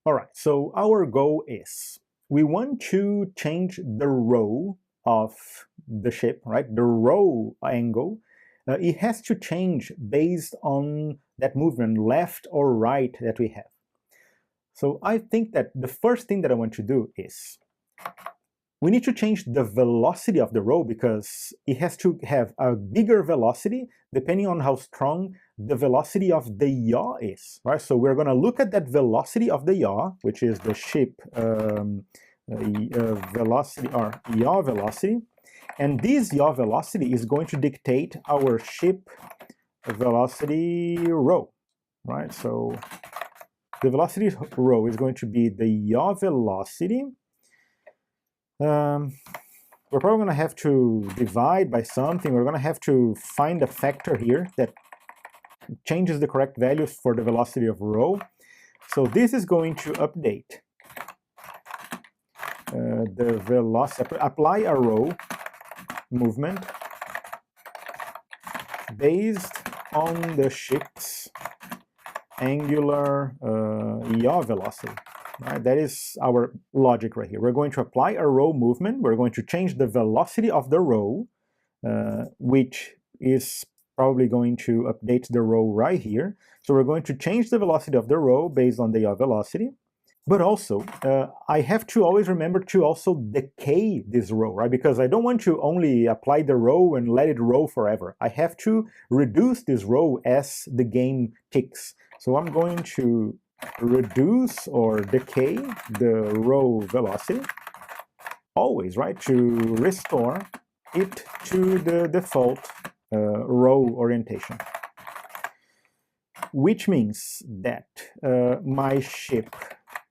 All right, so our goal is we want to change the row of the ship, right? The row angle. It has to change based on that movement, left or right, that we have. So I think that the first thing that I want to do is we need to change the velocity of the row, because it has to have a bigger velocity depending on how strong the velocity of the yaw is, right? So we're going to look at that velocity of the yaw, which is the ship velocity, or yaw velocity, and this yaw velocity is going to dictate our ship velocity rho, right? So the velocity rho is going to be the yaw velocity. We're probably going to have to divide by something. We're going to have to find a factor here that changes the correct values for the velocity of rho. So this is going to update the velocity, apply a rho movement based on the ship's angular yaw velocity. Right? That is our logic right here. We're going to apply a rho movement. We're going to change the velocity of the rho, which is probably going to update the rho right here. So we're going to change the velocity of the rho based on the yaw velocity. But also, I have to always remember to also decay this rho, right? Because I don't want to only apply the rho and let it roll forever. I have to reduce this rho as the game ticks. So I'm going to reduce or decay the rho velocity, always, right? To restore it to the default rho orientation. Which means that my ship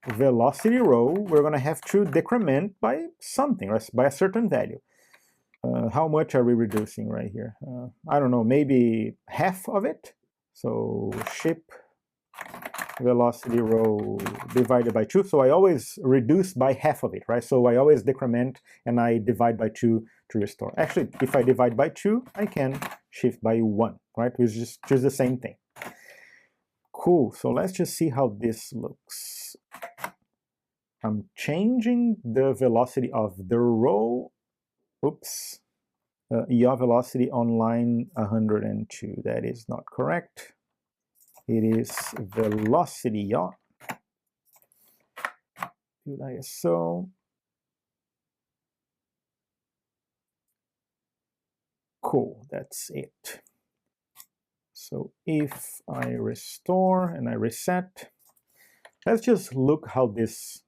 velocity rho, we're going to have to decrement by something, right? By a certain value. How much are we reducing right here? I don't know, maybe half of it. So ship velocity rho divided by 2. So I always reduce by half of it, right? So I always decrement and I divide by 2 to restore. Actually, if I divide by 2, I can shift by 1, right? Which is just the same thing. Cool, so let's just see how this looks. I'm changing the velocity of the rho, oops, yaw velocity on line 102. That is not correct. It is velocity yaw. Good ISO. Cool, that's it. So if I restore and I reset, let's just look how this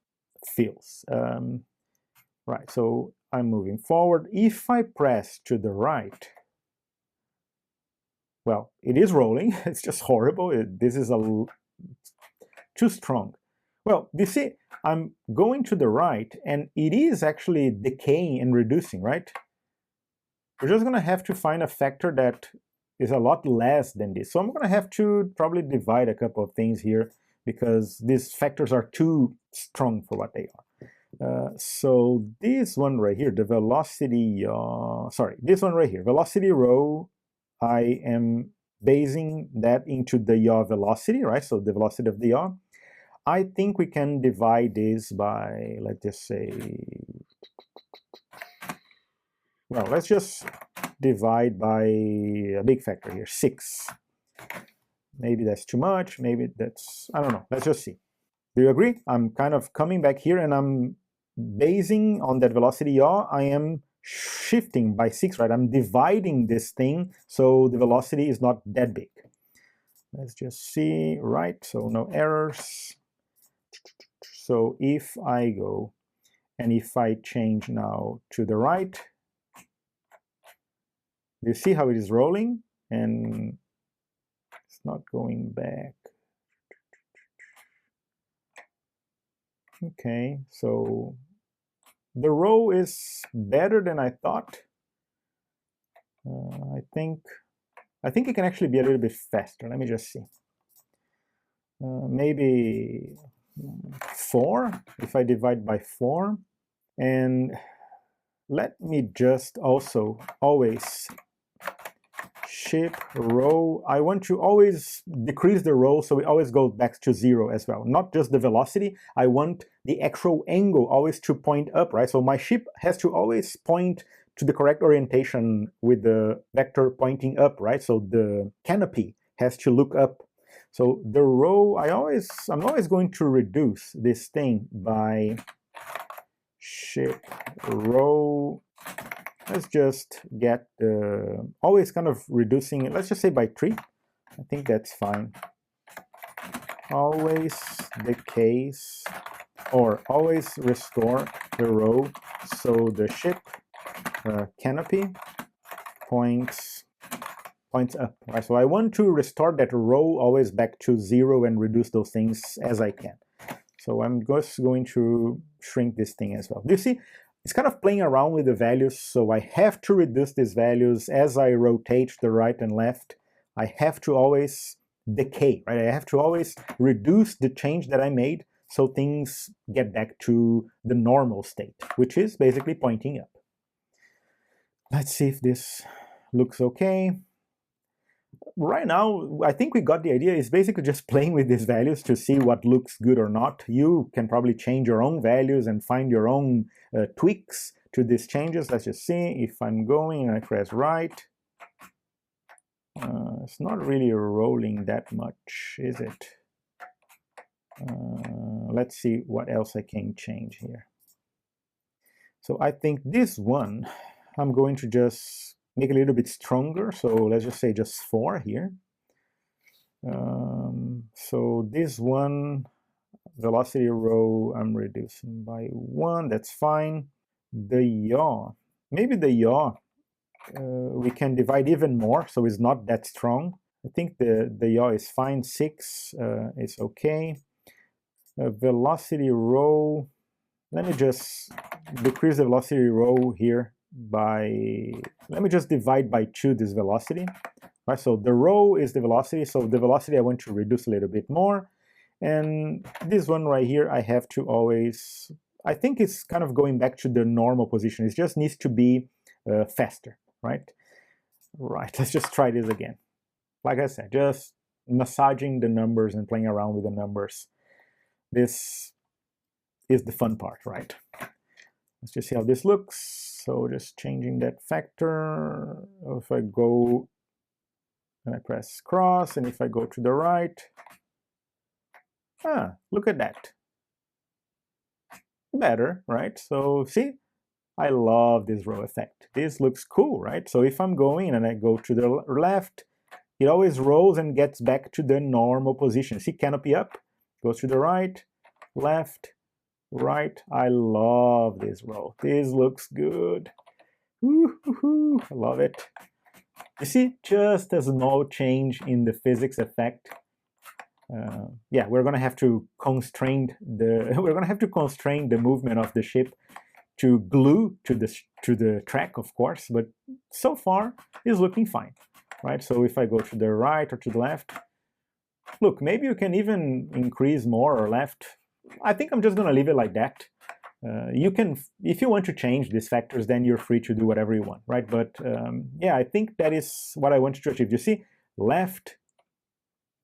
feels. Right, so I'm moving forward. If I press to the right, well, it is rolling. It's just horrible. This is too strong. Well, you see, I'm going to the right, and it is actually decaying and reducing, right? We're just going to have to find a factor that is a lot less than this. So I'm going to have to probably divide a couple of things here, because these factors are too strong for what they are. So this one right here, the velocity, this one right here, velocity rho, I am basing that into the yaw velocity, right? So the velocity of the yaw. I think we can divide this by, let's just say, well, let's just divide by a big factor here, 6. Maybe that's too much, maybe that's, I don't know, let's just see. Do you agree? I'm kind of coming back here and I'm basing on that velocity yaw, I am shifting by 6, right? I'm dividing this thing so the velocity is not that big. Let's just see, right? So no errors. So if I go and if I change now to the right, you see how it is rolling and it's not going back. Okay, so the rho is better than I thought. I think it can actually be a little bit faster. Let me just see. Maybe 4 if I divide by 4. And let me just also always ship row, I want to always decrease the row so it always goes back to 0 as well. Not just the velocity, I want the actual angle always to point up, right? So my ship has to always point to the correct orientation with the vector pointing up, right? So the canopy has to look up. So the row, I'm always going to reduce this thing by ship row. Let's just get always kind of reducing it. Let's just say by 3. I think that's fine. Always decays, or always restore the row so the ship canopy points up. Right? So I want to restore that row always back to 0 and reduce those things as I can. So I'm just going to shrink this thing as well. Do you see? It's kind of playing around with the values, so I have to reduce these values as I rotate the right and left. I have to always decay, right? I have to always reduce the change that I made so things get back to the normal state, which is basically pointing up. Let's see if this looks okay. Right now, I think we got the idea. It's basically just playing with these values to see what looks good or not. You can probably change your own values and find your own tweaks to these changes. Let's just see if I'm going and I press right. It's not really rolling that much, is it? Let's see what else I can change here. So I think this one, I'm going to just make a little bit stronger. So let's just say just 4 here. So this one, velocity row, I'm reducing by 1. That's fine. The yaw, maybe the yaw, we can divide even more, so it's not that strong. I think the yaw is fine. 6 is okay. Velocity row, let me just decrease the velocity row here by, let me just divide by 2 this velocity. Right, so the row is the velocity, so the velocity I want to reduce a little bit more. And this one right here, I have to always, I think it's kind of going back to the normal position. It just needs to be faster, right? Right, let's just try this again. Like I said, just massaging the numbers and playing around with the numbers. This is the fun part, right? Let's just see how this looks. So just changing that factor. If I go and I press cross, and if I go to the right, look at that. Better, right? So see, I love this row effect. This looks cool, right? So if I'm going and I go to the left, it always rolls and gets back to the normal position. See, canopy up, goes to the right, left, right. I love this row. This looks good. Woo-hoo-hoo. I love it. You see, just a small change in the physics effect. Yeah, we're gonna have to constrain the movement of the ship to glue to the track, of course. But so far, it's looking fine, right? So if I go to the right or to the left, look, maybe you can even increase more or left. I think I'm just gonna leave it like that. You can, if you want to change these factors, then you're free to do whatever you want, right? But yeah, I think that is what I wanted to achieve. You see, left,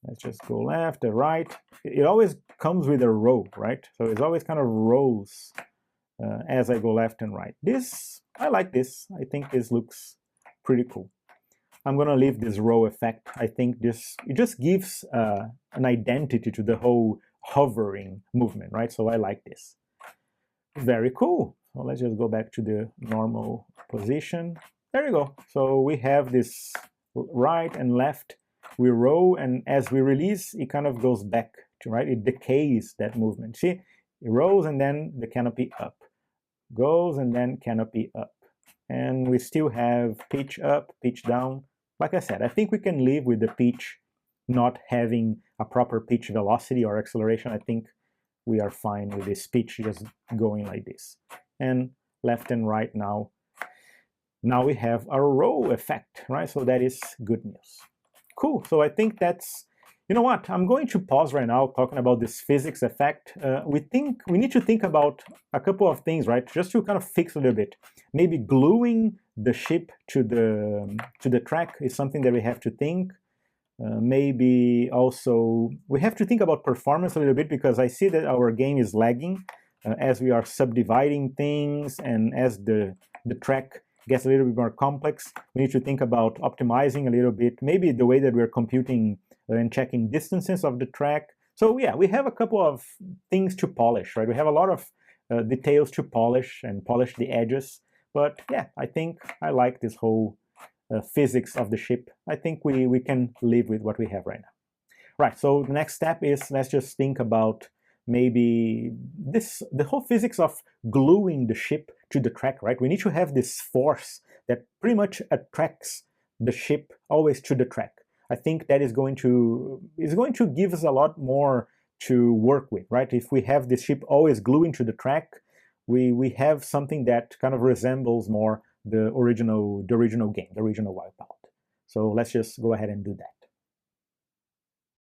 let's just go left, right. It always comes with a row, right? So it's always kind of rows as I go left and right. This, I like this. I think this looks pretty cool. I'm gonna leave this row effect. I think it just gives an identity to the whole hovering movement, right? So I like this. Very cool. So let's just go back to the normal position. There you go. So we have this right and left. We row, and as we release, it kind of goes back to, right? It decays that movement. See, it rolls and then the canopy up. Goes and then canopy up. And we still have pitch up, pitch down. Like I said, I think we can live with the pitch not having a proper pitch velocity or acceleration. I think we are fine with this pitch just going like this. And left and right now we have a row effect, right? So that is good news. Cool. So I think that's, you know what? I'm going to pause right now talking about this physics effect. We need to think about a couple of things, right? Just to kind of fix a little bit. Maybe gluing the ship to the track is something that we have to think. Maybe also we have to think about performance a little bit, because I see that our game is lagging as we are subdividing things, and as the track gets a little bit more complex, we need to think about optimizing a little bit, maybe the way that we're computing and checking distances of the track. So yeah, we have a couple of things to polish, right? We have a lot of details to polish and polish the edges. But yeah, I think I like this whole physics of the ship. I think we can live with what we have right now. Right, so the next step is, let's just think about maybe the whole physics of gluing the ship to the track, right? We need to have this force that pretty much attracts the ship always to the track. I think that is going to give us a lot more to work with, right? If we have this ship always gluing to the track, we have something that kind of resembles more the original game, the original Wipeout. So let's just go ahead and do that.